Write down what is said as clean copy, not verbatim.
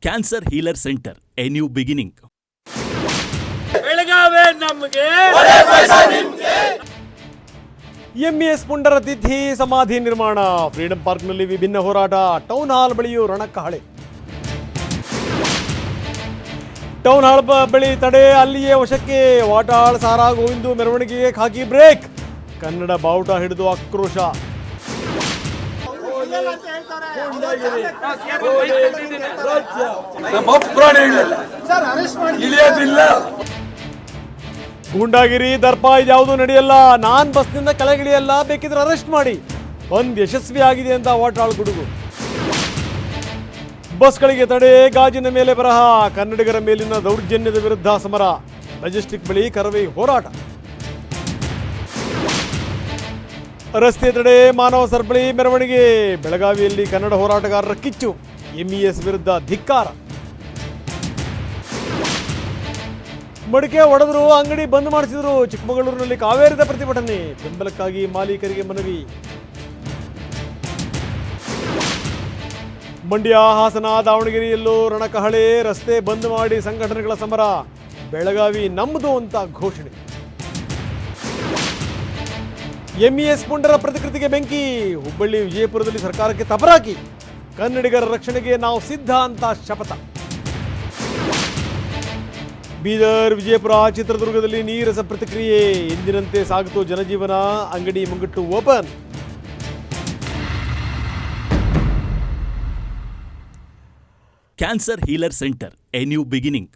Cancer healer centre, a new beginning. Belagavi ನಮಗೆ MES ಪುಂಡರ ತಿಥಿ ಸಮಾಧಿ ನಿರ್ಮಾಣ, ಫ್ರೀಡಂ ಪಾರ್ಕ್ನಲ್ಲಿ ವಿಭಿನ್ನ ಹೋರಾಟ, ಟೌನ್ ಹಾಲ್ ಬಳಿಯೂ ರಣಕಹಳೆ. ಟೌನ್ ಹಾಲ್ ಬಳಿ ತಡೆ, ಅಲ್ಲಿಯೇ ವಶಕ್ಕೆ ವಾಟಾಳ್ ಸಾರಾ ಗೋವಿಂದು ಮೆರವಣಿಗೆಗೆ ಖಾಕಿ ಬ್ರೇಕ್, ಕನ್ನಡ ಬಾವುಟ ಹಿಡಿದು ಆಕ್ರೋಶ. ಗೂಂಡಾಗಿರಿ ದರ್ಪ ಇದ್ಯಾವುದೂ ನಡೆಯಲ್ಲ, ನಾನ್ ಬಸ್ನಿಂದ ಕೆಳಗಿಳಿಯಲ್ಲ, ಬೇಕಿದ್ರೆ ಅರೆಸ್ಟ್ ಮಾಡಿ, ಬಂದ್ ಯಶಸ್ವಿ ಆಗಿದೆ ಅಂತ ವಾಟಾಳ್ ಗುಡುಗು. ಬಸ್ಗಳಿಗೆ ತಡೆ, ಗಾಜಿನ ಮೇಲೆ ಬರಹ, ಕನ್ನಡಿಗರ ಮೇಲಿನ ದೌರ್ಜನ್ಯದ ವಿರುದ್ಧ ಸಮರ, ಮೆಜೆಸ್ಟಿಕ್ ಬಳಿ ಕರವೇ ಹೋರಾಟ. ರಸ್ತೆ ತಡೆ, ಮಾನವ ಸರಪಳಿ ಮೆರವಣಿಗೆ, ಬೆಳಗಾವಿಯಲ್ಲಿ ಕನ್ನಡ ಹೋರಾಟಗಾರರ ಕಿಚ್ಚು, ಎಂಇಎಸ್ ವಿರುದ್ಧ ಧಿಕ್ಕಾರ. ಮಡಿಕೆ ಒಡೆದ್ರು, ಅಂಗಡಿ ಬಂದ್ ಮಾಡಿಸಿದ್ರು, ಚಿಕ್ಕಮಗಳೂರಿನಲ್ಲಿ ಕಾವೇರಿದ ಪ್ರತಿಭಟನೆ, ಬೆಂಬಲಕ್ಕಾಗಿ ಮಾಲೀಕರಿಗೆ ಮನವಿ. ಮಂಡ್ಯ, ಹಾಸನ, ದಾವಣಗೆರೆಯಲ್ಲೂ ರಣಕಹಳೆ, ರಸ್ತೆ ಬಂದ್ ಮಾಡಿ ಸಂಘಟನೆಗಳ ಸಮರ, ಬೆಳಗಾವಿ ನಮ್ಮದು ಅಂತ ಘೋಷಣೆ. ಎಂಇಎಸ್ ಪುಂಡರ ಪ್ರತಿಕೃತಿಗೆ ಬೆಂಕಿ, ಹುಬ್ಬಳ್ಳಿ ವಿಜಯಪುರದಲ್ಲಿ ಸರ್ಕಾರಕ್ಕೆ ತಪರಾಕಿ, ಕನ್ನಡಿಗರ ರಕ್ಷಣೆಗೆ ನಾವು ಸಿದ್ಧ ಅಂತ ಶಪಥ. ಬೀದರ್, ವಿಜಯಪುರ, ಚಿತ್ರದುರ್ಗದಲ್ಲಿ ನೀರಸ ಪ್ರತಿಕ್ರಿಯೆ, ಎಂದಿನಂತೆ ಸಾಗಿತು ಜನಜೀವನ, ಅಂಗಡಿ ಮುಂಗಟ್ಟು open. Cancer healer centre, a new beginning.